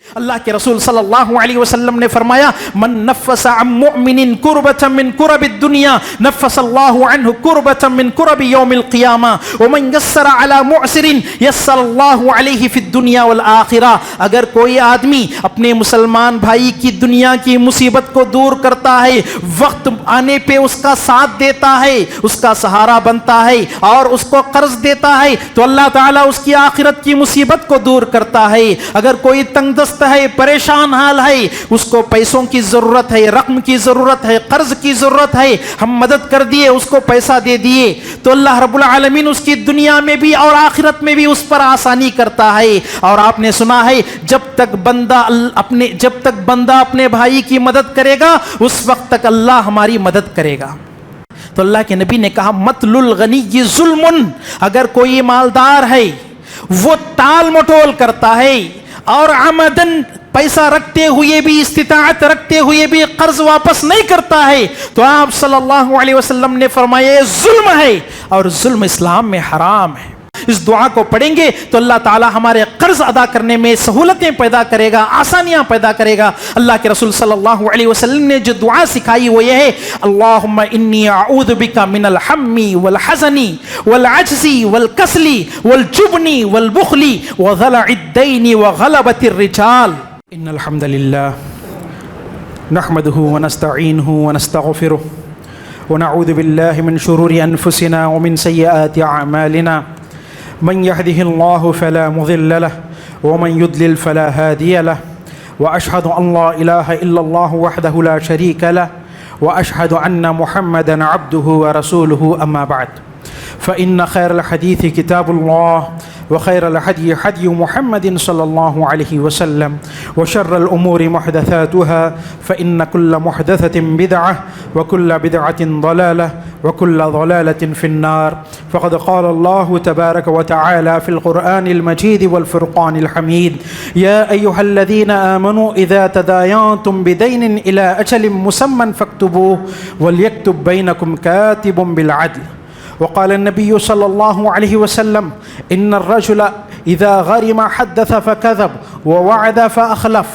اللہ کے رسول صلی اللہ علیہ وسلم نے فرمایا من نفس عن مؤمن کربۃ من کرب الدنیا نفس اللہ عنہ کربۃ من کرب یوم القیامہ ومن یسر علی معسر یسر اللہ علیہ فی الدنیا والآخرہ. اگر کوئی آدمی اپنے مسلمان بھائی کی دنیا کی مصیبت کو دور کرتا ہے، وقت آنے پہ اس کا ساتھ دیتا ہے، اس کا سہارا بنتا ہے اور اس کو قرض دیتا ہے، تو اللہ تعالیٰ اس کی آخرت کی مصیبت کو دور کرتا ہے. اگر کوئی تنگ دست ہے، پریشان حال ہے، اس کو پیسوں کی ضرورت ہے، رقم کی ضرورت ہے، قرض کی ضرورت ہے، ہم مدد کر دیے، اس کو پیسہ دے دیے، تو اللہ رب العالمین اس کی دنیا میں بھی اور آخرت میں بھی اس پر آسانی کرتا ہے. اور آپ نے سنا ہے جب تک بندہ اپنے بھائی کی مدد کرے گا اس وقت تک اللہ ہماری مدد کرے گا. تو اللہ کے نبی نے کہا مطل الغنی ظلم. اگر کوئی مالدار ہے وہ ٹال مٹول کرتا ہے اور عمدن پیسہ رکھتے ہوئے بھی، استطاعت رکھتے ہوئے بھی قرض واپس نہیں کرتا ہے، تو آپ صلی اللہ علیہ وسلم نے فرمایا یہ ظلم ہے اور ظلم اسلام میں حرام ہے. اس دعا کو پڑھیں گے تو اللہ تعالی ہمارے قرض ادا کرنے میں سہولتیں پیدا کرے گا، آسانیاں پیدا کرے گا. اللہ کے رسول صلی اللہ علیہ وسلم نے جو دعا سکھائی وہ یہ ہے اللہم انی اعوذ بک من الحم والحزن والعجز والکسل والجبن والبخل وضلع الدین وغلبۃ الرجال. ان الحمد للہ نحمده ونستعینه ونستغفره ونعوذ باللہ من شرور انفسنا ومن سیئات اعمالنا من يهده الله فلا مضل له ومن يضلل فلا هادي له وأشهد أن لا إله إلا الله وحده لا شريك له وأشهد أن محمدا عبده ورسوله. أما بعد فإن خير الحديث كتاب الله وخير الهدي هدي محمد صلى الله عليه وسلم وشر الأمور محدثاتها فإن كل محدثة بدعة وكل بدعة ضلالة وكل ضلالة في النار. فقد قال الله تبارك وتعالى في القرآن المجيد والفرقان الحميد يا أيها الذين آمنوا إذا تداينتم بدين إلى أجل مسمى فاكتبوه وليكتب بينكم كاتب بالعدل. وقال النبي صلى الله عليه وسلم إن الرجل إذا غرم حدث فكذب ووعد فأخلف.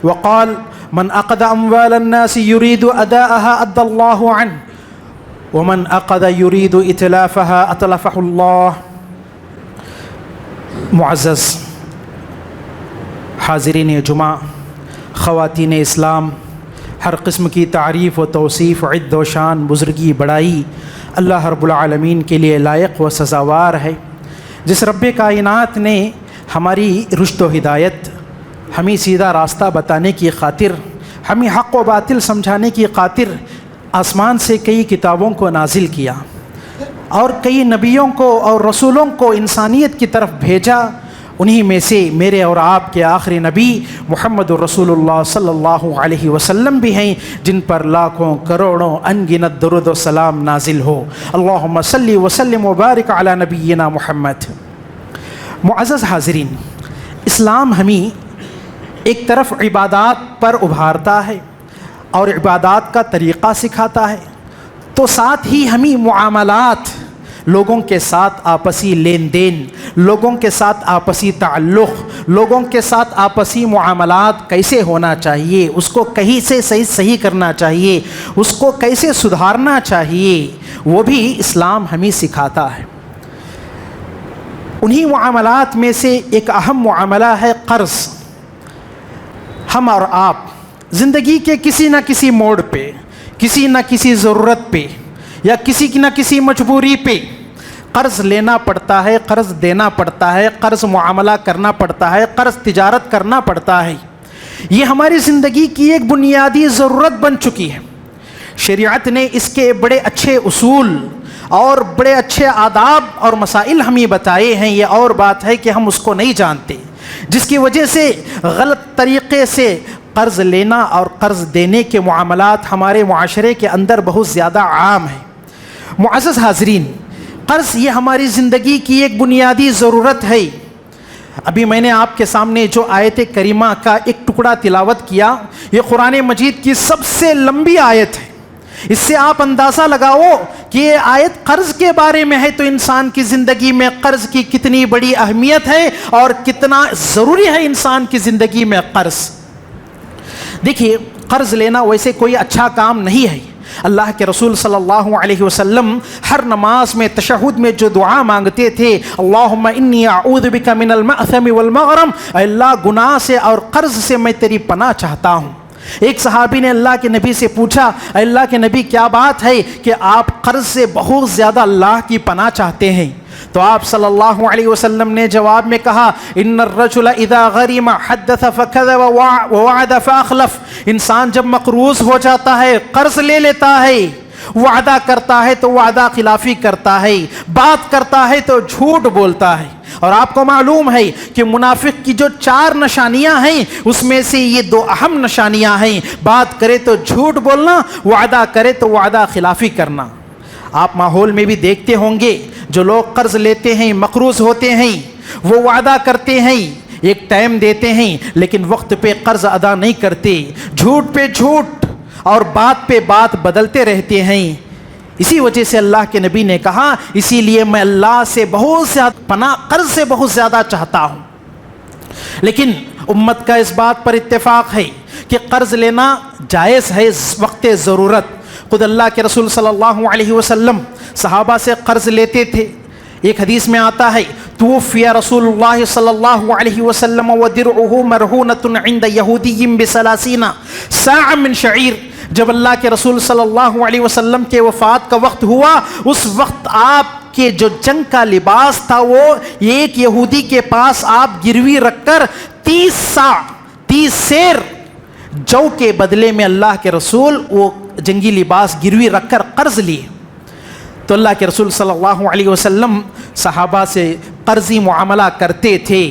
وقال من أخذ أموال الناس يريد أداءها أدى الله عنه ومن أخذ يريد إتلافها أتلفه الله. معزز حاضرین جمعہ، خواتین اسلام، ہر قسم کی تعریف و توصیف، عد و شان، بزرگی، بڑائی اللہ رب العالمین کے لیے لائق و سزاوار ہے. جس رب کائنات نے ہماری رشد و ہدایت، ہمیں سیدھا راستہ بتانے کی خاطر، ہمیں حق و باطل سمجھانے کی خاطر آسمان سے کئی کتابوں کو نازل کیا اور کئی نبیوں کو اور رسولوں کو انسانیت کی طرف بھیجا. انہی میں سے میرے اور آپ کے آخری نبی محمد الرسول اللہ صلی اللہ علیہ وسلم بھی ہیں، جن پر لاکھوں کروڑوں ان گنت درود و سلام نازل ہو. اللہم صلی وسلم وبارک علی نبینا محمد. معزز حاضرین، اسلام ہمیں ایک طرف عبادات پر ابھارتا ہے اور عبادات کا طریقہ سکھاتا ہے، تو ساتھ ہی ہمیں معاملات، لوگوں کے ساتھ آپسی لین دین، لوگوں کے ساتھ آپسی تعلق، لوگوں کے ساتھ آپسی معاملات کیسے ہونا چاہیے، اس کو کہیں سے صحیح کرنا چاہیے، اس کو کیسے سدھارنا چاہیے، وہ بھی اسلام ہمیں سکھاتا ہے. انہی معاملات میں سے ایک اہم معاملہ ہے قرض. ہم اور آپ زندگی کے کسی نہ کسی موڑ پہ، کسی نہ کسی ضرورت پہ یا کسی نہ کسی مجبوری پہ قرض لینا پڑتا ہے، قرض دینا پڑتا ہے، قرض معاملہ کرنا پڑتا ہے، قرض تجارت کرنا پڑتا ہے. یہ ہماری زندگی کی ایک بنیادی ضرورت بن چکی ہے. شریعت نے اس کے بڑے اچھے اصول اور بڑے اچھے آداب اور مسائل ہمیں بتائے ہیں. یہ اور بات ہے کہ ہم اس کو نہیں جانتے، جس کی وجہ سے غلط طریقے سے قرض لینا اور قرض دینے کے معاملات ہمارے معاشرے کے اندر بہت زیادہ عام ہیں. معزز حاضرین، قرض یہ ہماری زندگی کی ایک بنیادی ضرورت ہے. ابھی میں نے آپ کے سامنے جو آیت کریمہ کا ایک ٹکڑا تلاوت کیا، یہ قرآن مجید کی سب سے لمبی آیت ہے. اس سے آپ اندازہ لگاؤ کہ یہ آیت قرض کے بارے میں ہے، تو انسان کی زندگی میں قرض کی کتنی بڑی اہمیت ہے اور کتنا ضروری ہے انسان کی زندگی میں قرض۔ دیکھیے، قرض لینا ویسے کوئی اچھا کام نہیں ہے۔ اللہ کے رسول صلی اللہ علیہ وسلم ہر نماز میں تشہد میں جو دعا مانگتے تھے، اللہم انی اعوذ بک من المأثم والمغرم، اے اللہ گناہ سے اور قرض سے میں تیری پناہ چاہتا ہوں۔ ایک صحابی نے اللہ کے نبی سے پوچھا، اے اللہ کے نبی کیا بات ہے کہ آپ قرض سے بہت زیادہ اللہ کی پناہ چاہتے ہیں؟ تو آپ صلی اللہ علیہ وسلم نے جواب میں کہا، ان الرجل اذا غرم حدث فكذب ووعد فاخلف، انسان جب مقروض ہو جاتا ہے، قرض لے لیتا ہے، وعدہ کرتا ہے تو وعدہ خلافی کرتا ہے، بات کرتا ہے تو جھوٹ بولتا ہے۔ اور آپ کو معلوم ہے کہ منافق کی جو 4 نشانیاں ہیں اس میں سے یہ 2 اہم نشانیاں ہیں، بات کرے تو جھوٹ بولنا، وعدہ کرے تو وعدہ خلافی کرنا۔ آپ ماحول میں بھی دیکھتے ہوں گے جو لوگ قرض لیتے ہیں، مقروض ہوتے ہیں، وہ وعدہ کرتے ہیں، ایک ٹائم دیتے ہیں، لیکن وقت پہ قرض ادا نہیں کرتے، جھوٹ پہ جھوٹ اور بات پہ بات بدلتے رہتے ہیں۔ اسی وجہ سے اللہ کے نبی نے کہا، اسی لیے میں اللہ سے بہت زیادہ پناہ قرض سے بہت زیادہ چاہتا ہوں۔ لیکن امت کا اس بات پر اتفاق ہے کہ قرض لینا جائز ہے وقت ضرورت۔ خود اللہ کے رسول صلی اللہ علیہ وسلم صحابہ سے قرض لیتے تھے۔ ایک حدیث میں آتا ہے، توفی رسول اللہ صلی اللہ علیہ وسلم ودرعہ مرہونۃ عند یہودی ب30 صاع من شعیر، جب اللہ کے رسول صلی اللہ علیہ وسلم کے وفات کا وقت ہوا، اس وقت آپ کے جو جنگ کا لباس تھا وہ ایک یہودی کے پاس آپ گروی رکھ کر 30 سیر جو کے بدلے میں اللہ کے رسول وہ جنگی لباس گروی رکھ کر قرض لیے۔ تو اللہ کے رسول صلی اللہ علیہ وسلم صحابہ سے قرضی معاملہ کرتے تھے،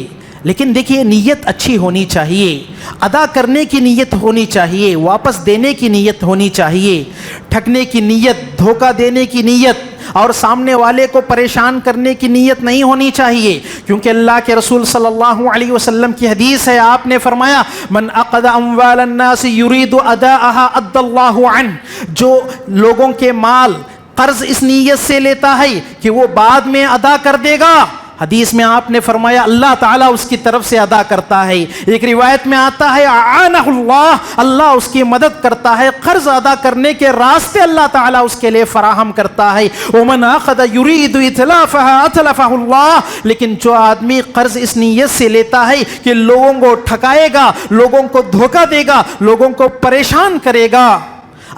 لیکن دیکھیے نیت اچھی ہونی چاہیے، ادا کرنے کی نیت ہونی چاہیے، واپس دینے کی نیت ہونی چاہیے، ٹھگنے کی نیت، دھوکہ دینے کی نیت اور سامنے والے کو پریشان کرنے کی نیت نہیں ہونی چاہیے، کیونکہ اللہ کے رسول صلی اللہ علیہ وسلم کی حدیث ہے، آپ نے فرمایا، من اخذ اموال الناس يريد اداءها ادى الله عنه، جو لوگوں کے مال قرض اس نیت سے لیتا ہے کہ وہ بعد میں ادا کر دے گا، حدیث میں آپ نے فرمایا اللہ تعالیٰ اس کی طرف سے ادا کرتا ہے۔ ایک روایت میں آتا ہے اعانہ اللہ، اللہ اس کی مدد کرتا ہے، قرض ادا کرنے کے راستے اللہ تعالیٰ اس کے لیے فراہم کرتا ہے۔ ومن اخذ يريد اتلافها اتلفه اللہ، لیکن جو آدمی قرض اس نیت سے لیتا ہے کہ لوگوں کو ٹھکائے گا، لوگوں کو دھوکہ دے گا، لوگوں کو پریشان کرے گا،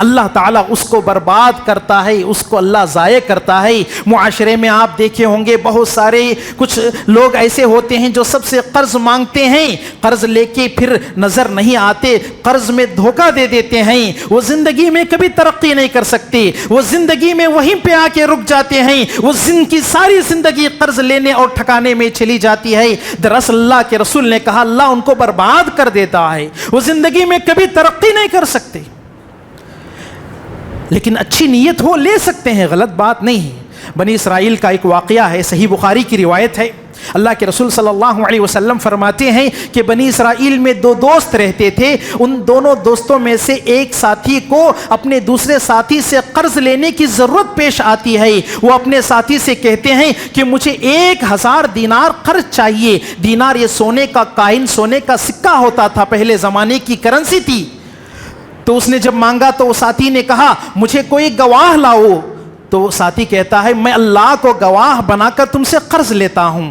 اللہ تعالیٰ اس کو برباد کرتا ہے، اس کو اللہ ضائع کرتا ہے۔ معاشرے میں آپ دیکھے ہوں گے بہت سارے کچھ لوگ ایسے ہوتے ہیں جو سب سے قرض مانگتے ہیں، قرض لے کے پھر نظر نہیں آتے، قرض میں دھوکہ دے دیتے ہیں، وہ زندگی میں کبھی ترقی نہیں کر سکتے، وہ زندگی میں وہیں پہ آ کے رک جاتے ہیں، وہ کی ساری زندگی قرض لینے اور ٹھکانے میں چلی جاتی ہے۔ دراصل اللہ کے رسول نے کہا اللہ ان کو برباد کر دیتا ہے، وہ زندگی میں کبھی ترقی نہیں کر سکتے۔ لیکن اچھی نیت ہو لے سکتے ہیں، غلط بات نہیں ہے۔ بنی اسرائیل کا ایک واقعہ ہے، صحیح بخاری کی روایت ہے، اللہ کے رسول صلی اللہ علیہ وسلم فرماتے ہیں کہ بنی اسرائیل میں 2 دوست رہتے تھے، ان دونوں دوستوں میں سے ایک ساتھی کو اپنے دوسرے ساتھی سے قرض لینے کی ضرورت پیش آتی ہے۔ وہ اپنے ساتھی سے کہتے ہیں کہ مجھے 1000 دینار قرض چاہیے۔ دینار یہ سونے کا کائن، سونے کا سکہ ہوتا تھا، پہلے زمانے کی کرنسی تھی۔ تو اس نے جب مانگا تو وہ ساتھی نے کہا مجھے کوئی گواہ لاؤ، تو وہ ساتھی کہتا ہے میں اللہ کو گواہ بنا کر تم سے قرض لیتا ہوں۔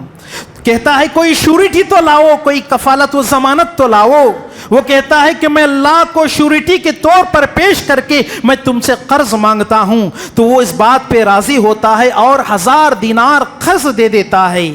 کہتا ہے کوئی شورٹی تو لاؤ، کوئی کفالت و ضمانت تو لاؤ۔ وہ کہتا ہے کہ میں اللہ کو شورٹی کے طور پر پیش کر کے میں تم سے قرض مانگتا ہوں۔ تو وہ اس بات پہ راضی ہوتا ہے اور 1000 دینار قرض دے دیتا ہے۔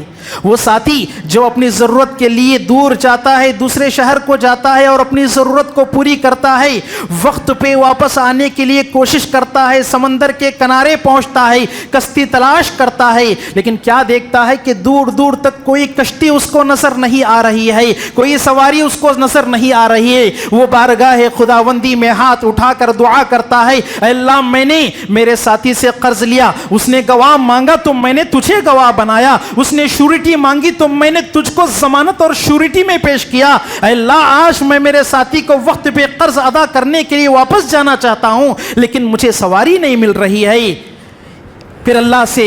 وہ ساتھی جو اپنی ضرورت کے لیے دور جاتا ہے، دوسرے شہر کو جاتا ہے اور اپنی ضرورت کو پوری کرتا ہے، وقت پہ واپس آنے کے لیے کوشش کرتا ہے، سمندر کے کنارے پہنچتا ہے، کشتی تلاش کرتا ہے، لیکن کیا دیکھتا ہے کہ دور دور تک کوئی کشتی اس کو نظر نہیں آ رہی ہے، کوئی سواری اس کو نظر نہیں آ رہی ہے۔ وہ بارگاہ خداوندی میں ہاتھ اٹھا کر دعا کرتا ہے اے اللہ میں نے میرے ساتھی سے قرض لیا, اس نے گواہ مانگا تو میں نے تجھے گواہ بنایا, اس نے شورٹی مانگی تو میں نے تجھ کو ضمانت اور شورٹی میں پیش کیا, اے اللہ آج میں میرے ساتھی کو وقت پہ قرض ادا کرنے کے لیے واپس جانا چاہتا ہوں لیکن مجھے سواری نہیں مل رہی ہے. پھر اللہ سے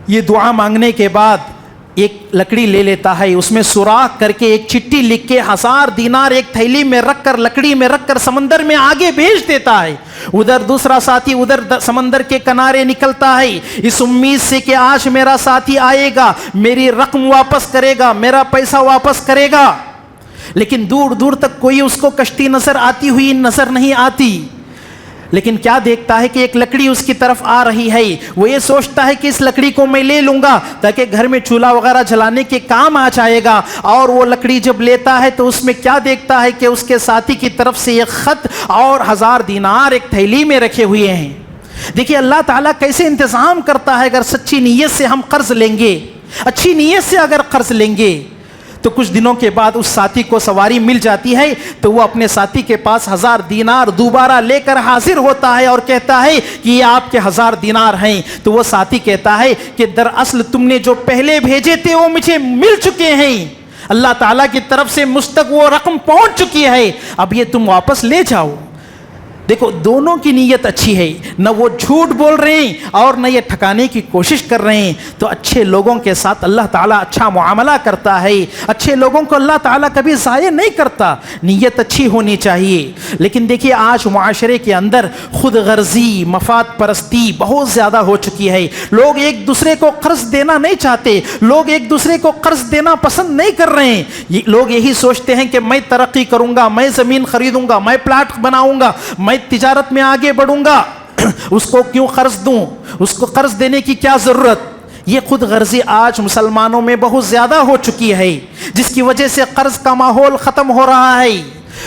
یہ دعا مانگنے کے بعد ایک لکڑی لے لیتا ہے, اس میں سوراخ کر کے ایک چٹھی لکھ کے 1000 دینار ایک تھیلی میں رکھ کر لکڑی میں رکھ کر سمندر میں آگے بھیج دیتا ہے. ادھر دوسرا ساتھی ادھر سمندر کے کنارے نکلتا ہے اس امید سے کہ آج میرا ساتھی آئے گا, میری رقم واپس کرے گا, میرا پیسہ واپس کرے گا. لیکن دور دور تک کوئی اس کو کشتی نظر آتی ہوئی نظر نہیں آتی. لیکن کیا دیکھتا ہے کہ ایک لکڑی اس کی طرف آ رہی ہے. وہ یہ سوچتا ہے کہ اس لکڑی کو میں لے لوں گا تاکہ گھر میں چولہا وغیرہ جلانے کے کام آ جائے گا. اور وہ لکڑی جب لیتا ہے تو اس میں کیا دیکھتا ہے کہ اس کے ساتھی کی طرف سے ایک خط اور 1000 دینار ایک تھیلی میں رکھے ہوئے ہیں. دیکھیے اللہ تعالیٰ کیسے انتظام کرتا ہے. اگر سچی نیت سے ہم قرض لیں گے, اچھی نیت سے اگر قرض لیں گے تو کچھ دنوں کے بعد اس ساتھی کو سواری مل جاتی ہے تو وہ اپنے ساتھی کے پاس 1000 دینار دوبارہ لے کر حاضر ہوتا ہے اور کہتا ہے کہ یہ آپ کے 1000 دینار ہیں. تو وہ ساتھی کہتا ہے کہ دراصل تم نے جو پہلے بھیجے تھے وہ مجھے مل چکے ہیں, اللہ تعالیٰ کی طرف سے مجھ تک وہ رقم پہنچ چکی ہے, اب یہ تم واپس لے جاؤ. دیکھو دونوں کی نیت اچھی ہے, نہ وہ جھوٹ بول رہے ہیں اور نہ یہ ٹھکانے کی کوشش کر رہے ہیں. تو اچھے لوگوں کے ساتھ اللہ تعالیٰ اچھا معاملہ کرتا ہے, اچھے لوگوں کو اللہ تعالیٰ کبھی ضائع نہیں کرتا. نیت اچھی ہونی چاہیے. لیکن دیکھیے آج معاشرے کے اندر خود غرضی, مفاد پرستی بہت زیادہ ہو چکی ہے. لوگ ایک دوسرے کو قرض دینا نہیں چاہتے, لوگ ایک دوسرے کو قرض دینا پسند نہیں کر رہے ہیں. لوگ یہی سوچتے ہیں کہ میں ترقی کروں گا, میں زمین خریدوں گا, میں پلاٹ بناؤں گا, میں تجارت میں آگے بڑھوں گا, اس کو کیوں قرض دوں, اس کو قرض دینے کی کیا ضرورت. یہ خود غرضی آج مسلمانوں میں بہت زیادہ ہو چکی ہے جس کی وجہ سے قرض کا ماحول ختم ہو رہا ہے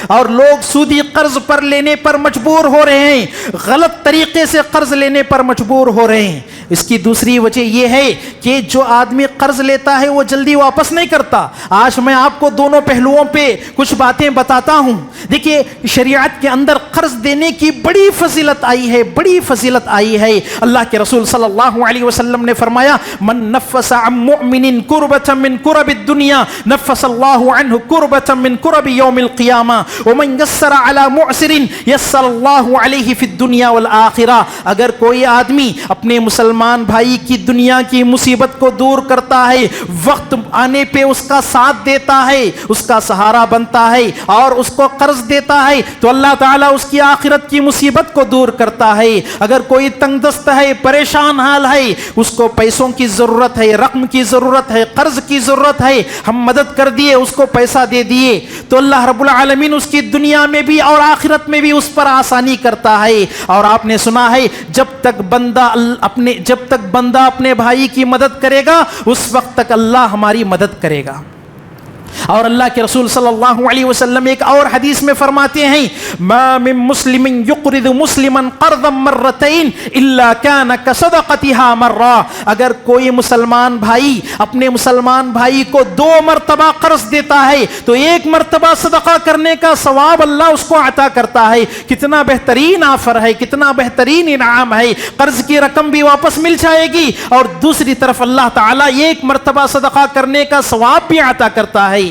اور لوگ سودی قرض پر لینے پر مجبور ہو رہے ہیں, غلط طریقے سے قرض لینے پر مجبور ہو رہے ہیں. اس کی دوسری وجہ یہ ہے کہ جو آدمی قرض لیتا ہے وہ جلدی واپس نہیں کرتا. آج میں آپ کو دونوں پہلوؤں پہ کچھ باتیں بتاتا ہوں. دیکھیے شریعت کے اندر قرض دینے کی بڑی فضیلت آئی ہے, بڑی فضیلت آئی ہے. اللہ کے رسول صلی اللہ علیہ وسلم نے فرمایا من نفس عن مؤمن کربۃ من کرب الدنیا نفس اللہ عنہ کربۃ من کرب یوم القیامہ ومن یسر علی معسر یسر اللہ علیہ فی الدنیا والآخرہ. اگر کوئی آدمی اپنے مسلمان بھائی کی دنیا کی مصیبت کو دور کرتا ہے, وقت آنے پہ اس کا ساتھ دیتا ہے, اس کا سہارا بنتا ہے اور اس کو قرض دیتا ہے تو اللہ تعالیٰ اس کی آخرت کی مصیبت کو دور کرتا ہے. اگر کوئی تنگ دست ہے, پریشان حال ہے, اس کو پیسوں کی ضرورت ہے, رقم کی ضرورت ہے, قرض کی ضرورت ہے, ہم مدد کر دیے, اس کو پیسہ دے دیے تو اللہ رب العالمین اس کی دنیا میں بھی اور آخرت میں بھی اس پر آسانی کرتا ہے. اور آپ نے سنا ہے جب تک بندہ اپنے بھائی کی مدد کرے گا اس وقت تک اللہ ہماری مدد کرے گا. اور اللہ کے رسول صلی اللہ علیہ وسلم ایک اور حدیث میں فرماتے ہیں ما من مسلم یقرض مسلما قرضا مرتين الا كان كصدقتها مرہ. اگر کوئی مسلمان بھائی اپنے مسلمان بھائی کو 2 مرتبہ قرض دیتا ہے تو 1 مرتبہ صدقہ کرنے کا ثواب اللہ اس کو عطا کرتا ہے. کتنا بہترین آفر ہے, کتنا بہترین انعام ہے. قرض کی رقم بھی واپس مل جائے گی اور دوسری طرف اللہ تعالیٰ 1 مرتبہ صدقہ کرنے کا ثواب بھی عطا کرتا ہے.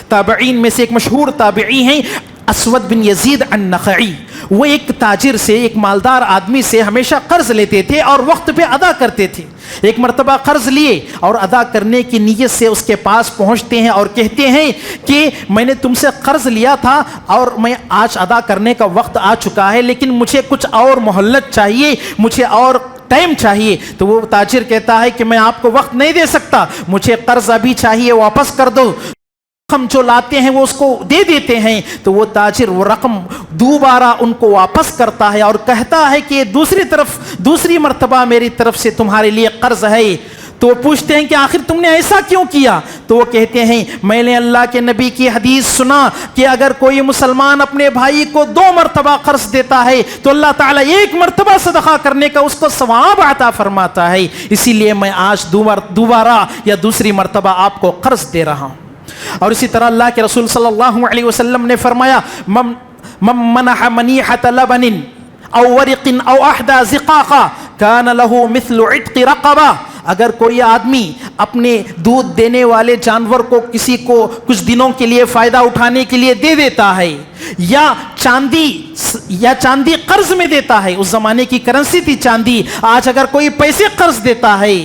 تابعین میں سے ایک مشہور تابعی ہیں اسود بن یزید النخعی. وہ ایک تاجر سے, ایک مالدار آدمی سے ہمیشہ قرض لیتے تھے اور وقت پہ ادا کرتے تھے. ایک مرتبہ قرض لیے اور ادا کرنے کی نیت سے اس کے پاس پہنچتے ہیں اور کہتے ہیں کہ میں نے تم سے قرض لیا تھا اور میں آج ادا کرنے کا وقت آ چکا ہے لیکن مجھے کچھ اور مہلت چاہیے, مجھے اور ٹائم چاہیے. تو وہ تاجر کہتا ہے کہ میں آپ کو وقت نہیں دے سکتا, مجھے قرض ابھی چاہیے, واپس کر دو. رقم جو لاتے ہیں وہ اس کو دے دیتے ہیں تو وہ تاجر وہ رقم دوبارہ ان کو واپس کرتا ہے اور کہتا ہے کہ دوسری مرتبہ میری طرف سے تمہارے لیے قرض ہے. تو وہ پوچھتے ہیں کہ آخر تم نے ایسا کیوں کیا؟ تو وہ کہتے ہیں میں نے اللہ کے نبی کی حدیث سنا کہ اگر کوئی مسلمان اپنے بھائی کو 2 مرتبہ قرض دیتا ہے تو اللہ تعالیٰ 1 مرتبہ صدقہ کرنے کا اس کو ثواب عطا فرماتا ہے, اسی لیے میں آج دوبارہ یا دوسری مرتبہ آپ کو قرض دے رہا ہوں. اور اسی طرح اللہ کے رسول صلی اللہ علیہ وسلم نے فرمایا من منح منیحۃ لبن او ورق او احدى زقاقا کان له مثل عتق رقبہ. اگر کوئی آدمی اپنے دودھ دینے والے جانور کو کسی کو کچھ دنوں کے لیے فائدہ اٹھانے کے لیے دے دیتا ہے یا چاندی قرض میں دیتا ہے، اس زمانے کی کرنسی تھی چاندی، آج اگر کوئی پیسے قرض دیتا ہے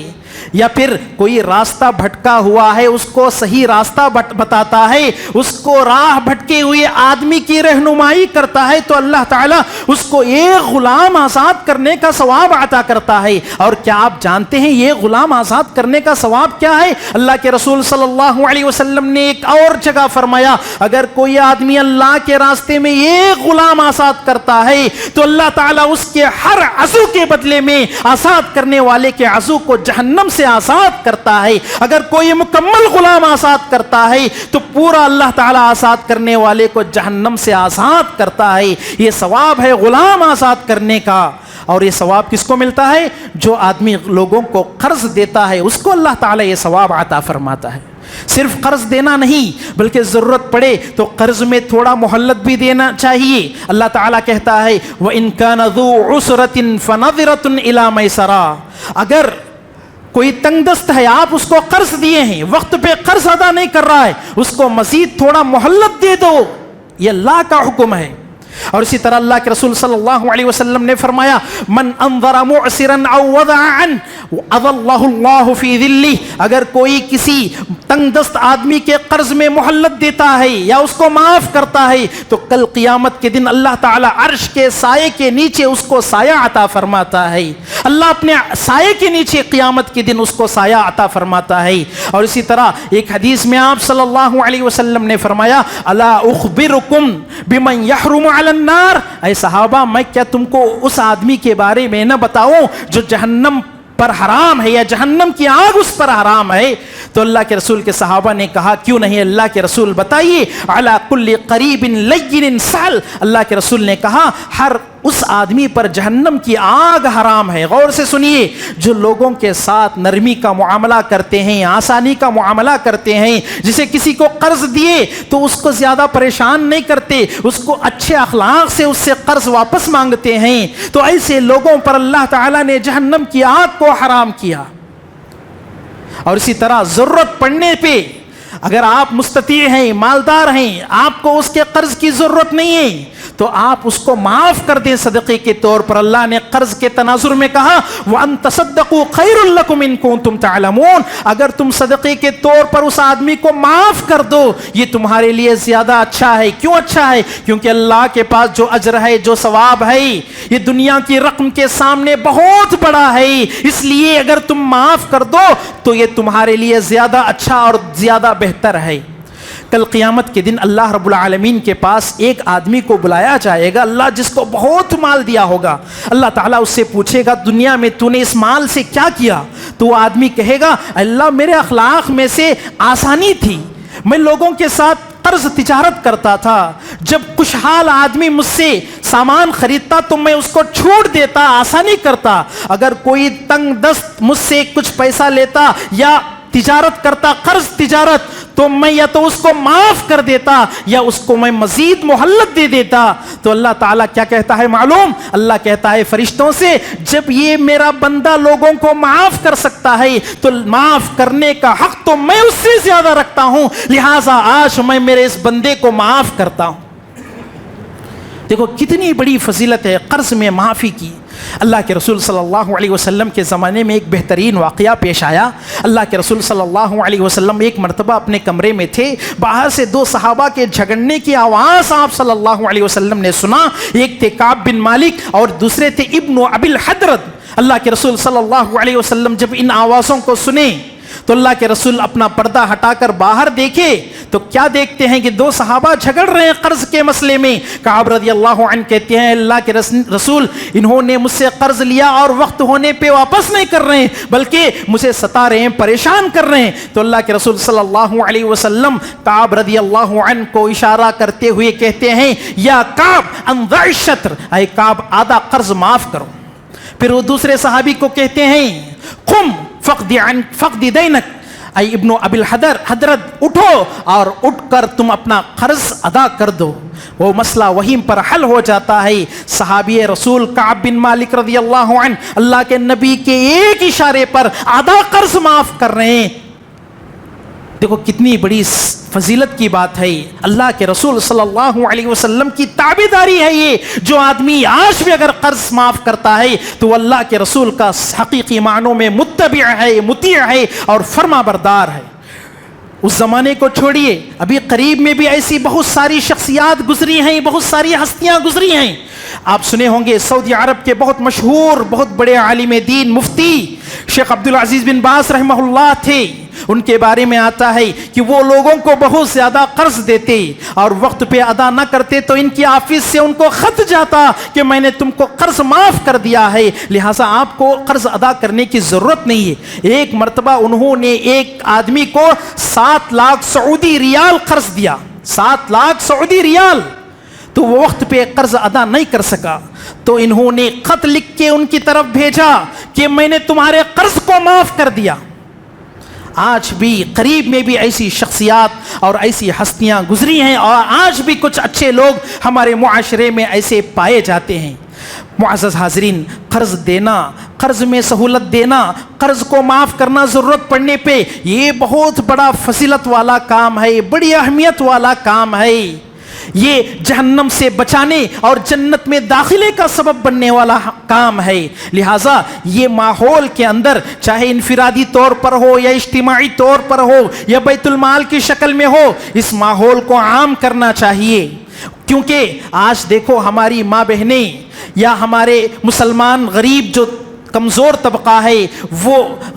یا پھر کوئی راستہ بھٹکا ہوا ہے اس کو صحیح راستہ بتاتا ہے، اس کو راہ بھٹکے ہوئے آدمی کی رہنمائی کرتا ہے، تو اللہ تعالیٰ اس کو ایک غلام آزاد کرنے کا ثواب عطا کرتا ہے. اور کیا آپ جانتے ہیں یہ غلام آزاد کرنے کا ثواب کیا ہے؟ اللہ کے رسول صلی اللہ علیہ وسلم نے ایک اور جگہ فرمایا اگر کوئی آدمی اللہ کے راستے میں ایک غلام آزاد کرتا ہے تو اللہ تعالیٰ اس کے ہر عضو کے بدلے میں آزاد کرنے والے کے عضو کو جہنم سے آزاد کرتا ہے. اگر کوئی مکمل غلام آزاد کرتا ہے تو پورا اللہ تعالیٰ آزاد کرنے والے کو جہنم سے آزاد کرتا ہے. یہ ثواب ہے غلام آزاد کرنے کا. اور یہ ثواب کس کو ملتا ہے؟ جو آدمی لوگوں کو قرض دیتا ہے اس کو اللہ تعالیٰ یہ ثواب عطا فرماتا ہے. صرف قرض دینا نہیں بلکہ ضرورت پڑے تو قرض میں تھوڑا مہلت بھی دینا چاہیے. اللہ تعالیٰ کہتا ہے وَإِن كَانَ ذُو عُسْرَةٍ فَنَظِرَةٌ إِلَى مَيْسَرَةٍ. اگر کوئی تنگ دست ہے، آپ اس کو قرض دیے ہیں، وقت پہ قرض ادا نہیں کر رہا ہے، اس کو مزید تھوڑا مہلت دے دو، یہ اللہ کا حکم ہے. اور اسی طرح اللہ کے رسول صلی اللہ علیہ وسلم نے فرمایا من انظر معسرا او وضع عنه اظله اللہ فی ظلہ. اگر کوئی کسی تنگ دست آدمی کے قرض میں مہلت دیتا ہے یا اس کو معاف کرتا ہے تو کل قیامت کے دن اللہ تعالی عرش کے سائے کے نیچے اس کو سایہ عطا فرماتا ہے. اللہ اپنے سائے کے نیچے قیامت کے دن اس کو سایہ عطا فرماتا ہے. اور اسی طرح ایک حدیث میں آپ صلی اللہ علیہ وسلم نے فرمایا الا اخبرکم بمن یحرم علی النار. اے صحابہ میں کیا تم کو اس آدمی کے بارے میں نہ بتاؤں جو جہنم پر حرام ہے یا جہنم کی آگ اس پر حرام ہے؟ تو اللہ کے رسول کے صحابہ نے کہا کیوں نہیں اللہ کے رسول بتائیے. علی کل قریب لین سہل. اللہ کے رسول نے کہا ہر اس آدمی پر جہنم کی آگ حرام ہے. غور سے سنیے، جو لوگوں کے ساتھ نرمی کا معاملہ کرتے ہیں، آسانی کا معاملہ کرتے ہیں، جسے کسی کو قرض دیے تو اس کو زیادہ پریشان نہیں کرتے، اس کو اچھے اخلاق سے اس سے قرض واپس مانگتے ہیں، تو ایسے لوگوں پر اللہ تعالیٰ نے جہنم کی آگ کو حرام کیا. اور اسی طرح ضرورت پڑنے پہ اگر آپ مستطیع ہیں، مالدار ہیں، آپ کو اس کے قرض کی ضرورت نہیں ہے تو آپ اس کو معاف کر دیں صدقے کے طور پر. اللہ نے قرض کے تناظر میں کہا وَأَن تَصَدَّقُوا خَيْرٌ لَكُمْ إِن كُنتُمْ تَعْلَمُونَ. اگر تم صدقے کے طور پر اس آدمی کو معاف کر دو یہ تمہارے لیے زیادہ اچھا ہے. کیوں اچھا ہے؟ کیونکہ اللہ کے پاس جو اجر ہے، جو ثواب ہے، یہ دنیا کی رقم کے سامنے بہت بڑا ہے. اس لیے اگر تم معاف کر دو تو یہ تمہارے لیے زیادہ اچھا اور زیادہ بہتر ہے. کل قیامت کے دن اللہ رب العالمین کے پاس ایک آدمی کو بلایا جائے گا، اللہ جس کو بہت مال دیا ہوگا، اللہ تعالیٰ اس سے پوچھے گا دنیا میں تو نے اس مال سے کیا کیا؟ تو وہ آدمی کہے گا اللہ میرے اخلاق میں سے آسانی تھی، میں لوگوں کے ساتھ قرض تجارت کرتا تھا، جب خوشحال آدمی مجھ سے سامان خریدتا تو میں اس کو چھوٹ دیتا، آسانی کرتا. اگر کوئی تنگ دست مجھ سے کچھ پیسہ لیتا یا تجارت کرتا، قرض تجارت، تو میں یا تو اس کو معاف کر دیتا یا اس کو میں مزید مہلت دے دیتا. تو اللہ تعالیٰ کیا کہتا ہے معلوم؟ اللہ کہتا ہے فرشتوں سے جب یہ میرا بندہ لوگوں کو معاف کر سکتا ہے تو معاف کرنے کا حق تو میں اس سے زیادہ رکھتا ہوں، لہٰذا آج میں میرے اس بندے کو معاف کرتا ہوں. دیکھو کتنی بڑی فضیلت ہے قرض میں معافی کی. اللہ کے رسول صلی اللہ علیہ وسلم کے زمانے میں ایک بہترین واقعہ پیش آیا. اللہ کے رسول صلی اللہ علیہ وسلم ایک مرتبہ اپنے کمرے میں تھے، باہر سے دو صحابہ کے جھگڑنے کی آواز آپ صلی اللہ علیہ وسلم نے سنا. ایک تھے کعب بن مالک اور دوسرے تھے ابن ابی الحدرد. اللہ کے رسول صلی اللہ علیہ وسلم جب ان آوازوں کو سنے تو اللہ کے رسول اپنا پردہ ہٹا کر باہر دیکھے تو کیا دیکھتے ہیں کہ دو صحابہ جھگڑ رہے ہیں قرض کے مسئلے میں. کعب رضی اللہ عنہ کہتے ہیں اللہ کے رسول انہوں نے مجھ سے قرض لیا اور وقت ہونے پہ واپس نہیں کر رہے ہیں بلکہ مجھے ستا رہے ہیں، پریشان کر رہے ہیں. تو اللہ کے رسول صلی اللہ علیہ وسلم کعب رضی اللہ عنہ کو اشارہ کرتے ہوئے کہتے ہیں یا کعب انضع الشطر، اے کعب آدھا قرض معاف کرو. پھر وہ دوسرے صحابی کو کہتے ہیں قم فقد دینک، اے ابن ابی الحضرت اٹھو اور اٹھ کر تم اپنا قرض ادا کر دو. وہ مسئلہ وہیں پر حل ہو جاتا ہے. صحابی رسول کعب بن مالک رضی اللہ عنہ اللہ کے نبی کے ایک اشارے پر آدھا قرض معاف کر رہے ہیں. دیکھو کتنی بڑی فضیلت کی بات ہے. اللہ کے رسول صلی اللہ علیہ وسلم کی تابعداری ہے یہ. جو آدمی آج بھی اگر قرض معاف کرتا ہے تو اللہ کے رسول کا حقیقی معنوں میں متبع ہے, مطیع ہے اور فرما بردار ہے. اس زمانے کو چھوڑیے, ابھی قریب میں بھی ایسی بہت ساری شخصیات گزری ہیں, بہت ساری ہستیاں گزری ہیں. آپ سنے ہوں گے سعودی عرب کے بہت مشہور بہت بڑے عالم دین مفتی شیخ عبدالعزیز بن باز رحمہ اللہ تھے. ان کے بارے میں آتا ہے کہ وہ لوگوں کو بہت زیادہ قرض دیتے اور وقت پہ ادا نہ کرتے تو ان کی آفس سے ان کو خط جاتا کہ میں نے تم کو قرض معاف کر دیا ہے, لہٰذا آپ کو قرض ادا کرنے کی ضرورت نہیں ہے. ایک مرتبہ انہوں نے ایک آدمی کو 7 لاکھ سعودی ریال قرض دیا, 7 لاکھ سعودی ریال. تو وہ وقت پہ قرض ادا نہیں کر سکا تو انہوں نے خط لکھ کے ان کی طرف بھیجا کہ میں نے تمہارے قرض کو معاف کر دیا. آج بھی قریب میں بھی ایسی شخصیات اور ایسی ہستیاں گزری ہیں اور آج بھی کچھ اچھے لوگ ہمارے معاشرے میں ایسے پائے جاتے ہیں. معزز حاضرین, قرض دینا, قرض میں سہولت دینا, قرض کو معاف کرنا ضرورت پڑنے پہ, یہ بہت بڑا فضیلت والا کام ہے, بڑی اہمیت والا کام ہے. یہ جہنم سے بچانے اور جنت میں داخلے کا سبب بننے والا کام ہے. لہٰذا یہ ماحول کے اندر چاہے انفرادی طور پر ہو یا اجتماعی طور پر ہو یا بیت المال کی شکل میں ہو, اس ماحول کو عام کرنا چاہیے. کیونکہ آج دیکھو ہماری ماں بہنیں یا ہمارے مسلمان غریب جو کمزور طبقہ ہے وہ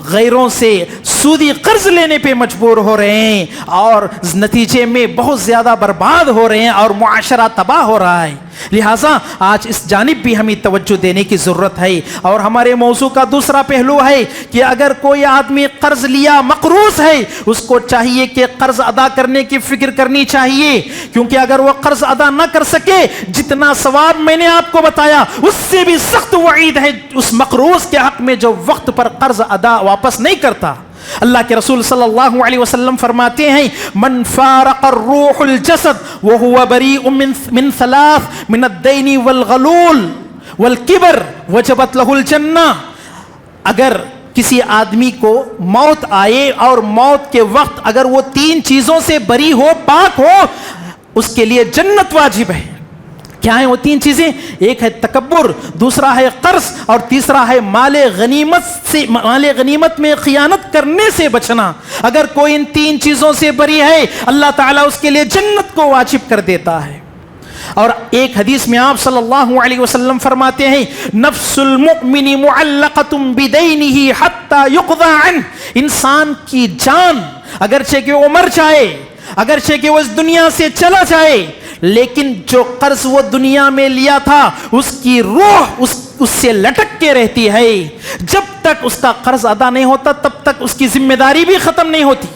غیروں سے سودی قرض لینے پہ مجبور ہو رہے ہیں اور نتیجے میں بہت زیادہ برباد ہو رہے ہیں اور معاشرہ تباہ ہو رہا ہے. لہٰذا آج اس جانب بھی ہمیں توجہ دینے کی ضرورت ہے. اور ہمارے موضوع کا دوسرا پہلو ہے کہ اگر کوئی آدمی قرض لیا مقروض ہے, اس کو چاہیے کہ قرض ادا کرنے کی فکر کرنی چاہیے, کیونکہ اگر وہ قرض ادا نہ کر سکے جتنا ثواب میں نے آپ کو بتایا اس سے بھی سخت وعید ہے اس مقروض کے حق میں جو وقت پر قرض ادا واپس نہیں کرتا. اللہ کے رسول صلی اللہ علیہ وسلم فرماتے ہیں من فارق الروح الجسد وهو بريء من 3 من الدين والغلول والكبر وجبت له الجنہ. اگر کسی آدمی کو موت آئے اور موت کے وقت اگر وہ 3 چیزوں سے بری ہو, پاک ہو, اس کے لیے جنت واجب ہے. کیا ہیں وہ 3 چیزیں؟ ایک ہے تکبر, دوسرا ہے قرض اور تیسرا ہے مال غنیمت میں خیانت کرنے سے بچنا. اگر کوئی ان 3 چیزوں سے بری ہے اللہ تعالیٰ اس کے لیے جنت کو واجب کر دیتا ہے. اور ایک حدیث میں آپ صلی اللہ علیہ وسلم فرماتے ہیں نفس المؤمن معلقۃ بدینہ حتی یقضى عنہ. انسان کی جان اگرچہ کہ وہ مر جائے, اگرچہ کہ وہ اس دنیا سے چلا جائے, لیکن جو قرض وہ دنیا میں لیا تھا اس کی روح اس سے لٹک کے رہتی ہے. جب تک اس کا قرض ادا نہیں ہوتا تب تک اس کی ذمہ داری بھی ختم نہیں ہوتی.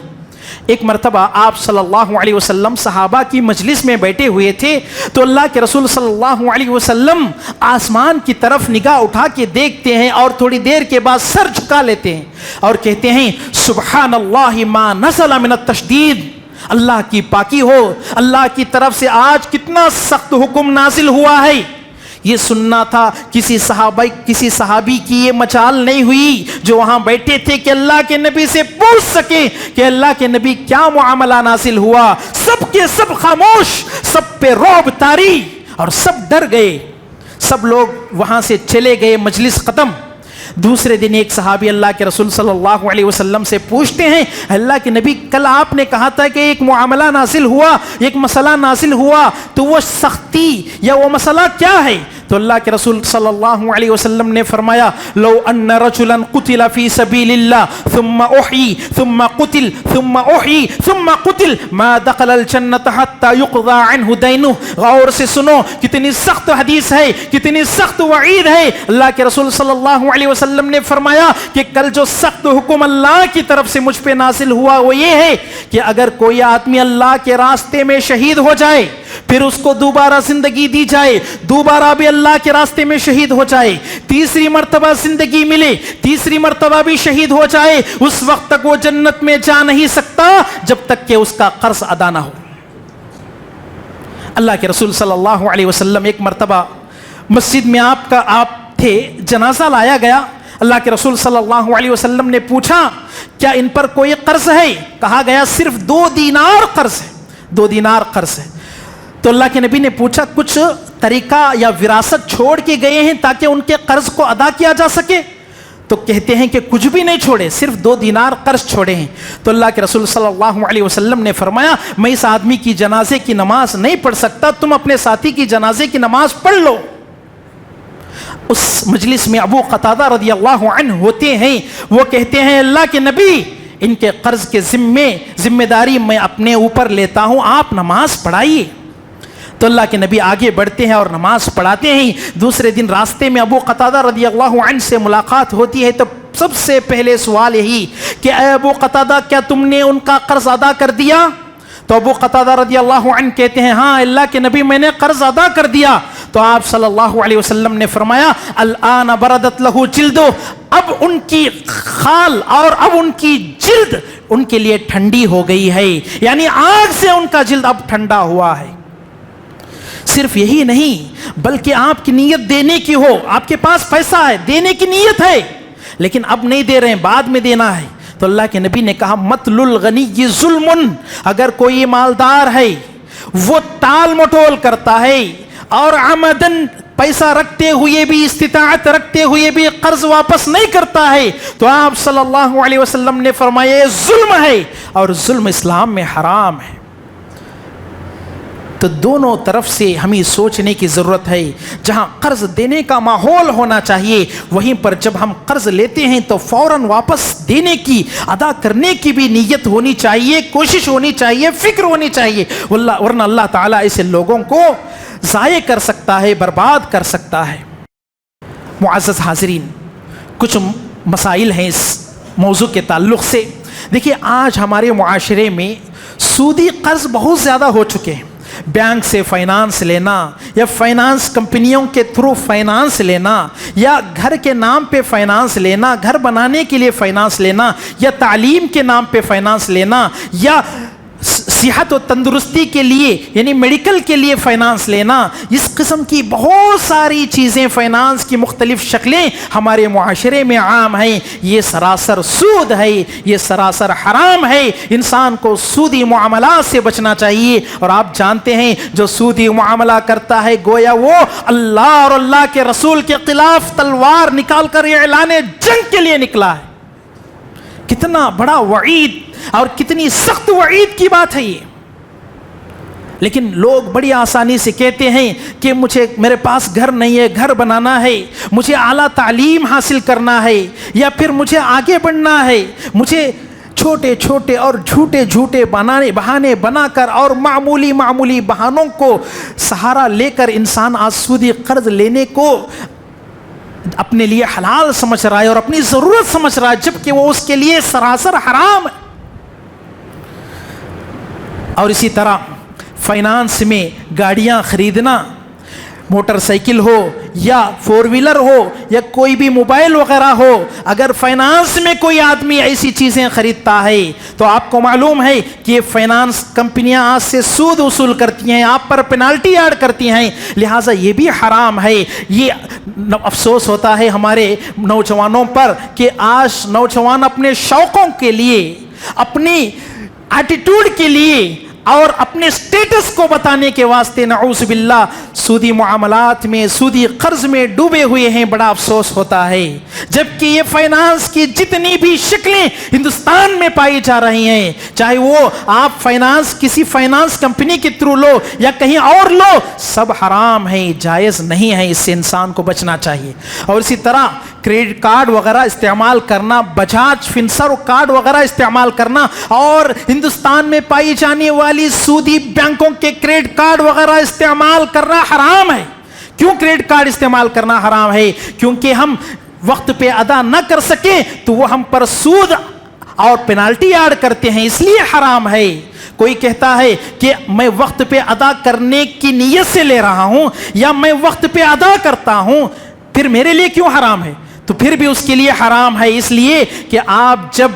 ایک مرتبہ آپ صلی اللہ علیہ وسلم صحابہ کی مجلس میں بیٹھے ہوئے تھے تو اللہ کے رسول صلی اللہ علیہ وسلم آسمان کی طرف نگاہ اٹھا کے دیکھتے ہیں اور تھوڑی دیر کے بعد سر جھکا لیتے ہیں اور کہتے ہیں سبحان اللہ ما نزل من التشدید. اللہ کی پاکی ہو, اللہ کی طرف سے آج کتنا سخت حکم نازل ہوا ہے. یہ سننا تھا کسی صحابی کی یہ مجال نہیں ہوئی جو وہاں بیٹھے تھے کہ اللہ کے نبی سے پوچھ سکے کہ اللہ کے نبی کیا معاملہ نازل ہوا. سب کے سب خاموش, سب پہ رعب طاری اور سب ڈر گئے. سب لوگ وہاں سے چلے گئے, مجلس ختم. دوسرے دن ایک صحابی اللہ کے رسول صلی اللہ علیہ وسلم سے پوچھتے ہیں اللہ کے نبی کل آپ نے کہا تھا کہ ایک معاملہ نازل ہوا, ایک مسئلہ نازل ہوا, تو وہ سختی یا وہ مسئلہ کیا ہے؟ تو اللہ کے رسول صلی اللہ علیہ وسلم نے فرمایا لو ان رجلا قتل فی سبیل اللہ ثم احی ثم قتل ثم احی ثم قتل ما دخل الجنت حتی یقضى عنہ دینہ. غور سے سنو کتنی سخت حدیث ہے, کتنی سخت وعید ہے. اللہ کے رسول صلی اللہ علیہ وسلم نے فرمایا کہ کل جو سخت حکم اللہ کی طرف سے مجھ پہ نازل ہوا وہ یہ ہے کہ اگر کوئی آدمی اللہ کے راستے میں شہید ہو جائے پھر اس کو دوبارہ زندگی دی جائے, دوبارہ بھی اللہ کے راستے میں شہید ہو جائے, تیسری مرتبہ زندگی ملے, تیسری مرتبہ بھی شہید ہو جائے, اس وقت تک وہ جنت میں جا نہیں سکتا جب تک کہ اس کا قرض ادا نہ ہو. اللہ کے رسول صلی اللہ علیہ وسلم ایک مرتبہ مسجد میں آپ تھے, جنازہ لایا گیا. اللہ کے رسول صلی اللہ علیہ وسلم نے پوچھا کیا ان پر کوئی قرض ہے؟ کہا گیا صرف 2 دینار قرض ہے, 2 دینار قرض ہے. تو اللہ کے نبی نے پوچھا کچھ طریقہ یا وراثت چھوڑ کے گئے ہیں تاکہ ان کے قرض کو ادا کیا جا سکے؟ تو کہتے ہیں کہ کچھ بھی نہیں چھوڑے, صرف 2 دینار قرض چھوڑے ہیں. تو اللہ کے رسول صلی اللہ علیہ وسلم نے فرمایا میں اس آدمی کی جنازے کی نماز نہیں پڑھ سکتا, تم اپنے ساتھی کی جنازے کی نماز پڑھ لو. اس مجلس میں ابو قتادہ رضی اللہ عنہ ہوتے ہیں, وہ کہتے ہیں اللہ کے نبی ان کے قرض کے ذمہ داری میں اپنے اوپر لیتا ہوں, آپ نماز پڑھائیے. تو اللہ کے نبی آگے بڑھتے ہیں اور نماز پڑھاتے ہیں. دوسرے دن راستے میں ابو قتادہ رضی اللہ عنہ سے ملاقات ہوتی ہے تو سب سے پہلے سوال یہی کہ اے ابو قتادہ کیا تم نے ان کا قرض ادا کر دیا؟ تو ابو قتادہ رضی اللہ عنہ کہتے ہیں ہاں اللہ کے نبی میں نے قرض ادا کر دیا. تو آپ صلی اللہ علیہ وسلم نے فرمایا الآن بردت لہو جلدو, اب ان کی خال اور اب ان کی جلد ان کے لیے ٹھنڈی ہو گئی ہے, یعنی آگ سے ان کا جلد اب ٹھنڈا ہوا ہے. صرف یہی نہیں بلکہ آپ کی نیت دینے کی ہو, آپ کے پاس پیسہ ہے, دینے کی نیت ہے, لیکن اب نہیں دے رہے ہیں, بعد میں دینا ہے. تو اللہ کے نبی نے کہا مطل الغنی ظلم, اگر کوئی مالدار ہے وہ ٹال مٹول کرتا ہے اور عمدن پیسہ رکھتے ہوئے بھی, استطاعت رکھتے ہوئے بھی قرض واپس نہیں کرتا ہے, تو آپ صلی اللہ علیہ وسلم نے فرمایا یہ ظلم ہے اور ظلم اسلام میں حرام ہے. تو دونوں طرف سے ہمیں سوچنے کی ضرورت ہے. جہاں قرض دینے کا ماحول ہونا چاہیے وہیں پر جب ہم قرض لیتے ہیں تو فوراً واپس دینے کی, ادا کرنے کی بھی نیت ہونی چاہیے, کوشش ہونی چاہیے, فکر ہونی چاہیے, ورنہ اللہ تعالیٰ ایسے لوگوں کو ضائع کر سکتا ہے, برباد کر سکتا ہے. معزز حاضرین, کچھ مسائل ہیں اس موضوع کے تعلق سے. دیکھیے آج ہمارے معاشرے میں سودی قرض بہت زیادہ ہو چکے ہیں. بینک سے فائنانس لینا یا فائنانس کمپنیوں کے تھرو فائنانس لینا یا گھر کے نام پہ فائنانس لینا, گھر بنانے کے لیے فائنانس لینا یا تعلیم کے نام پہ فائنانس لینا یا صحت و تندرستی کے لیے یعنی میڈیکل کے لیے فائنانس لینا, اس قسم کی بہت ساری چیزیں, فائنانس کی مختلف شکلیں ہمارے معاشرے میں عام ہیں. یہ سراسر سود ہے, یہ سراسر حرام ہے. انسان کو سودی معاملات سے بچنا چاہیے. اور آپ جانتے ہیں جو سودی معاملہ کرتا ہے گویا وہ اللہ اور اللہ کے رسول کے خلاف تلوار نکال کر اعلان جنگ کے لیے نکلا ہے. کتنا بڑا وعید اور کتنی سخت وعید کی بات ہے یہ. لیکن لوگ بڑی آسانی سے کہتے ہیں کہ میرے پاس گھر نہیں ہے, گھر بنانا ہے, مجھے اعلیٰ تعلیم حاصل کرنا ہے, یا پھر مجھے آگے بڑھنا ہے, مجھے چھوٹے چھوٹے اور جھوٹے بہانے بنا کر اور معمولی بہانوں کو سہارا لے کر انسان آج سودی قرض لینے کو اپنے لیے حلال سمجھ رہا ہے اور اپنی ضرورت سمجھ رہا ہے, جبکہ وہ اس کے لیے سراسر حرام ہے. اور اسی طرح فائنانس میں گاڑیاں خریدنا, موٹر سائیکل ہو یا 4 ویلر ہو یا کوئی بھی موبائل وغیرہ ہو, اگر فائنانس میں کوئی آدمی ایسی چیزیں خریدتا ہے تو آپ کو معلوم ہے کہ یہ فائنانس کمپنیاں آج سے سود وصول کرتی ہیں, آپ پر پینالٹی ایڈ کرتی ہیں, لہٰذا یہ بھی حرام ہے. یہ افسوس ہوتا ہے ہمارے نوجوانوں پر کہ آج نوجوان اپنے شوقوں کے لیے, اپنی ایٹیٹیوڈ کے لیے اور اپنے سٹیٹس کو بتانے کے واسطے نعوذ باللہ سودی معاملات میں, سودی قرض میں ڈوبے ہوئے ہیں. بڑا افسوس ہوتا ہے. جبکہ یہ فائنانس کی جتنی بھی شکلیں ہندوستان میں پائی جا رہی ہیں, چاہے وہ آپ فائنانس کسی فائنانس کمپنی کے تھرو لو یا کہیں اور لو, سب حرام ہیں, جائز نہیں ہے. اس سے انسان کو بچنا چاہیے. اور اسی طرح کریڈٹ کارڈ وغیرہ استعمال کرنا, بجاج فنسر کارڈ وغیرہ استعمال کرنا اور ہندوستان میں پائی جانے والی سودی بینکوں کے کریڈٹ کارڈ وغیرہ استعمال کرنا حرام ہے. کیوں کریڈٹ کارڈ استعمال کرنا حرام ہے؟ کیونکہ ہم وقت پہ ادا نہ کر سکیں تو وہ ہم پر سود اور پینالٹی ایڈ کرتے ہیں, اس لیے حرام ہے. کوئی کہتا ہے کہ میں وقت پہ ادا کرنے کی نیت سے لے رہا ہوں یا میں وقت پہ ادا کرتا ہوں، پھر میرے لیے کیوں حرام ہے؟ تو پھر بھی اس کے لیے حرام ہے، اس لیے کہ آپ جب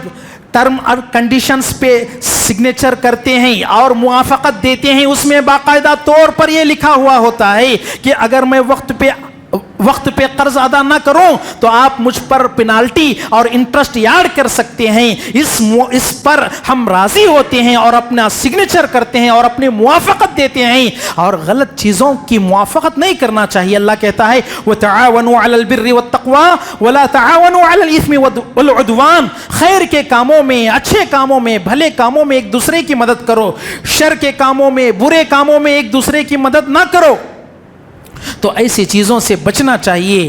ٹرم اور کنڈیشنز پہ سگنیچر کرتے ہیں اور موافقت دیتے ہیں، اس میں باقاعدہ طور پر یہ لکھا ہوا ہوتا ہے کہ اگر میں وقت پہ قرض ادا نہ کروں تو آپ مجھ پر پینالٹی اور انٹرسٹ ایڈ کر سکتے ہیں، اس پر ہم راضی ہوتے ہیں اور اپنا سگنیچر کرتے ہیں اور اپنی موافقت دیتے ہیں، اور غلط چیزوں کی موافقت نہیں کرنا چاہیے۔ اللہ کہتا ہے وَتَعَاوَنُوا عَلَى الْبِرِّ وَالتَّقْوَى وَلَا تَعَاوَنُوا عَلَى الْإِثْمِ وَالْعُدْوَانِ، خیر کے کاموں میں، اچھے کاموں میں، بھلے کاموں میں ایک دوسرے کی مدد کرو، شر کے کاموں میں، برے کاموں میں ایک دوسرے کی مدد نہ کرو۔ تو ایسی چیزوں سے بچنا چاہیے۔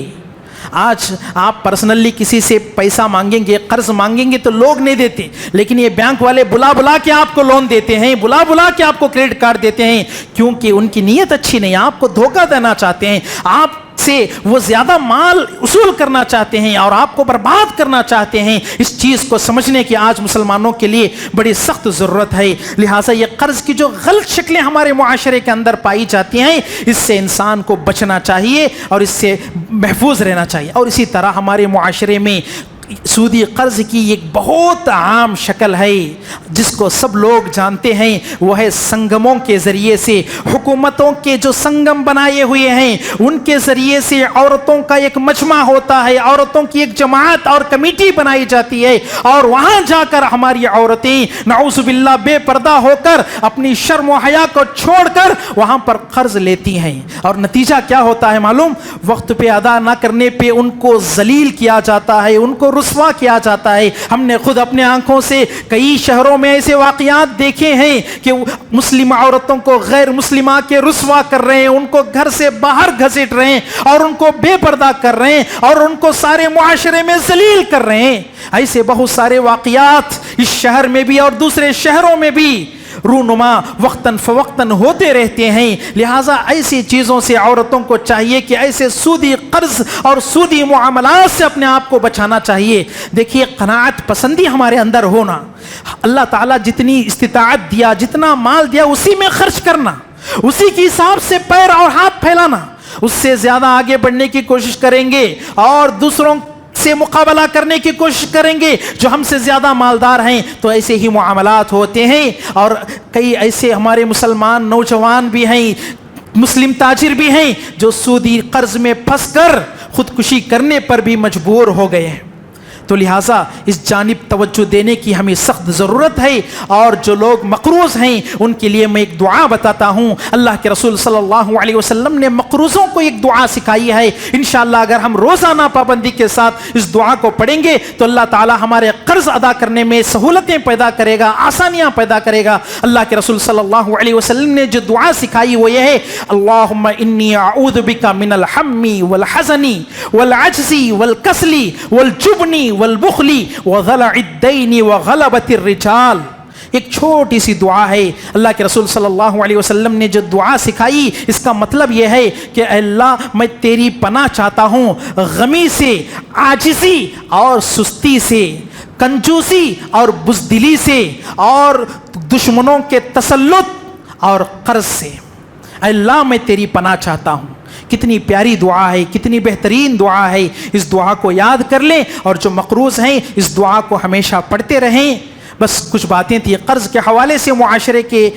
آج آپ پرسنلی کسی سے پیسہ مانگیں گے، قرض مانگیں گے تو لوگ نہیں دیتے، لیکن یہ بینک والے بلا کے آپ کو لون دیتے ہیں، بلا کے آپ کو کریڈٹ کارڈ دیتے ہیں، کیونکہ ان کی نیت اچھی نہیں، آپ کو دھوکہ دینا چاہتے ہیں، آپ سے وہ زیادہ مال اصول کرنا چاہتے ہیں اور آپ کو برباد کرنا چاہتے ہیں۔ اس چیز کو سمجھنے کی آج مسلمانوں کے لیے بڑی سخت ضرورت ہے۔ لہٰذا یہ قرض کی جو غلط شکلیں ہمارے معاشرے کے اندر پائی جاتی ہیں، اس سے انسان کو بچنا چاہیے اور اس سے محفوظ رہنا چاہیے۔ اور اسی طرح ہمارے معاشرے میں سودی قرض کی ایک بہت عام شکل ہے جس کو سب لوگ جانتے ہیں، وہ ہے سنگموں کے ذریعے سے، حکومتوں کے جو سنگم بنائے ہوئے ہیں ان کے ذریعے سے عورتوں کا ایک مجمع ہوتا ہے، عورتوں کی ایک جماعت اور کمیٹی بنائی جاتی ہے، اور وہاں جا کر ہماری عورتیں نعوذ باللہ بے پردہ ہو کر اپنی شرم و حیا کو چھوڑ کر وہاں پر قرض لیتی ہیں، اور نتیجہ کیا ہوتا ہے معلوم؟ وقت پہ ادا نہ کرنے پہ ان کو ذلیل کیا جاتا ہے، ان کو رسوا کیا جاتا ہے۔ ہم نے خود اپنے آنکھوں سے کئی شہروں میں ایسے واقعات دیکھے ہیں کہ مسلم عورتوں کو غیر مسلمہ کے رسوا کر رہے ہیں، ان کو گھر سے باہر گھسیٹ رہے ہیں اور ان کو بے پردہ کر رہے ہیں اور ان کو سارے معاشرے میں ذلیل کر رہے ہیں۔ ایسے بہت سارے واقعات اس شہر میں بھی اور دوسرے شہروں میں بھی رونما وقتاً فوقتاً ہوتے رہتے ہیں۔ لہٰذا ایسی چیزوں سے عورتوں کو چاہیے کہ ایسے سودی قرض اور سودی معاملات سے اپنے آپ کو بچانا چاہیے۔ دیکھیے، قناعت پسندی ہمارے اندر ہونا، اللہ تعالیٰ جتنی استطاعت دیا، جتنا مال دیا، اسی میں خرچ کرنا، اسی کے حساب سے پیر اور ہاتھ پھیلانا، اس سے زیادہ آگے بڑھنے کی کوشش کریں گے اور دوسروں سے مقابلہ کرنے کی کوشش کریں گے جو ہم سے زیادہ مالدار ہیں، تو ایسے ہی معاملات ہوتے ہیں۔ اور کئی ایسے ہمارے مسلمان نوجوان بھی ہیں، مسلم تاجر بھی ہیں جو سودی قرض میں پھنس کر خودکشی کرنے پر بھی مجبور ہو گئے ہیں۔ تو لہٰذا اس جانب توجہ دینے کی ہمیں سخت ضرورت ہے، اور جو لوگ مقروض ہیں ان کے لیے میں ایک دعا بتاتا ہوں۔ اللہ کے رسول صلی اللہ علیہ وسلم نے مقروضوں کو ایک دعا سکھائی ہے، انشاءاللہ اگر ہم روزانہ پابندی کے ساتھ اس دعا کو پڑھیں گے تو اللہ تعالی ہمارے قرض ادا کرنے میں سہولتیں پیدا کرے گا، آسانیاں پیدا کرے گا۔ اللہ کے رسول صلی اللہ علیہ وسلم نے جو دعا سکھائی وہ یہ ہے، اللہم انی اعوذ بک من الحم والحزن والعجز والکسل والجبن والبخل وضلع الدین وغلبۃ الرجال۔ ایک چھوٹی سی دعا ہے، اللہ کے رسول صلی اللہ علیہ وسلم نے جو دعا سکھائی اس کا مطلب یہ ہے کہ اے اللہ میں تیری پناہ چاہتا ہوں غمی سے، عاجزی اور سستی سے، کنجوسی اور بزدلی سے، اور دشمنوں کے تسلط اور قرض سے۔ اے اللہ میں تیری پناہ چاہتا ہوں۔ کتنی پیاری دعا ہے، کتنی بہترین دعا ہے، اس دعا کو یاد کر لیں، اور جو مقروض ہیں اس دعا کو ہمیشہ پڑھتے رہیں۔ بس کچھ باتیں تھیں قرض کے حوالے سے، معاشرے کے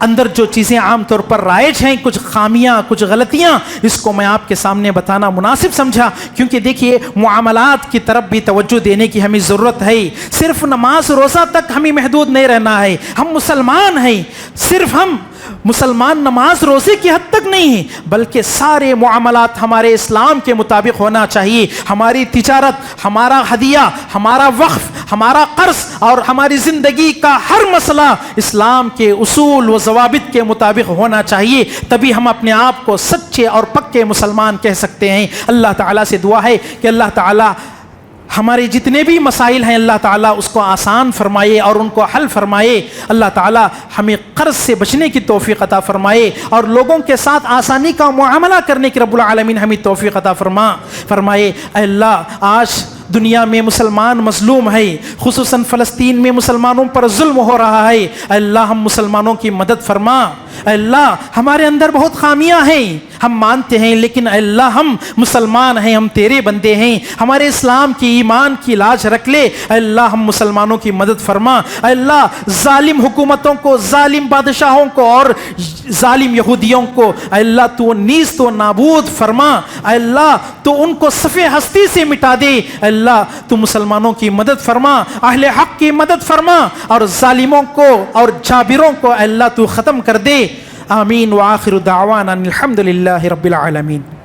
اندر جو چیزیں عام طور پر رائج ہیں، کچھ خامیاں، کچھ غلطیاں، اس کو میں آپ کے سامنے بتانا مناسب سمجھا، کیونکہ دیکھیے معاملات کی طرف بھی توجہ دینے کی ہمیں ضرورت ہے۔ صرف نماز روزہ تک ہمیں محدود نہیں رہنا ہے، ہم مسلمان ہیں، صرف ہم مسلمان نماز روزے کی حد تک نہیں ہیں، بلکہ سارے معاملات ہمارے اسلام کے مطابق ہونا چاہیے۔ ہماری تجارت، ہمارا ہدیہ، ہمارا وقف، ہمارا قرض اور ہماری زندگی کا ہر مسئلہ اسلام کے اصول و ضوابط کے مطابق ہونا چاہیے، تبھی ہم اپنے آپ کو سچے اور پکے مسلمان کہہ سکتے ہیں۔ اللہ تعالیٰ سے دعا ہے کہ اللہ تعالیٰ ہمارے جتنے بھی مسائل ہیں اللہ تعالیٰ اس کو آسان فرمائے اور ان کو حل فرمائے۔ اللہ تعالیٰ ہمیں قرض سے بچنے کی توفیق عطا فرمائے اور لوگوں کے ساتھ آسانی کا معاملہ کرنے کی رب العالمین ہمیں توفیق عطا فرمائے۔ اے اللہ، آج دنیا میں مسلمان مظلوم ہے، خصوصاً فلسطین میں مسلمانوں پر ظلم ہو رہا ہے، اے اللہ ہم مسلمانوں کی مدد فرما۔ اے اللہ ہمارے اندر بہت خامیاں ہیں، ہم مانتے ہیں، لیکن اے اللہ ہم مسلمان ہیں، ہم تیرے بندے ہیں، ہمارے اسلام کی ایمان کی لاج رکھ لے۔ اے اللہ ہم مسلمانوں کی مدد فرما۔ اے اللہ ظالم حکومتوں کو، ظالم بادشاہوں کو اور ظالم یہودیوں کو اے اللہ تو نیز تو نابود فرما۔ اے اللہ تو ان کو صفِ ہستی سے مٹا دے۔ اے اللہ تو مسلمانوں کی مدد فرما، اہل حق کی مدد فرما، اور ظالموں کو اور جابروں کو اے اللہ تو ختم کر دے۔ آمین وآخر دعوانا الحمد للہ رب العالمین۔